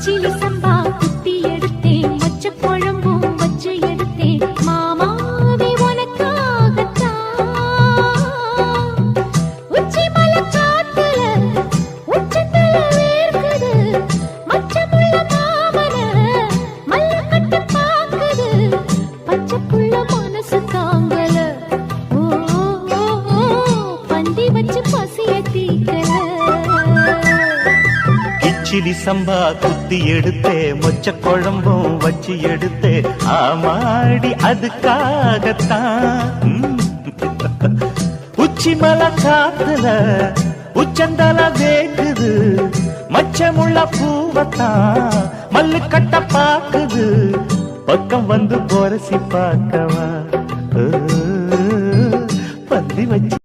கிச்சிலி சம்பா குத்தி எடுத்தேன், மொச்ச குழம்பும் வச்சு எடுத்தேன், மாமாவே உனக்காகத்தான். உச்சி மலை காத்துல உச்சத்துல வேர்க்குது, மச்சமுள்ள மாமன மல்ல கட்ட பாக்குது, பச்சைப்புள்ள மனசு தாங்கல, ஓ பந்தி வச்சு பசிய தீக்கல. கிச்சிலி சம்பா குத்தி எடுத்தே, மொச்ச குழம்பும் வச்சு எடுத்தே, ஆமாடி அதுக்காகத்தான். உச்சி மலை காத்துல உச்சந்தல வேக்குது, மச்சமுள்ள பூவத்தான் மல்லு கட்ட பாக்குது, பக்கம் வந்து போரசி பார்க்கவா பந்தி வச்சு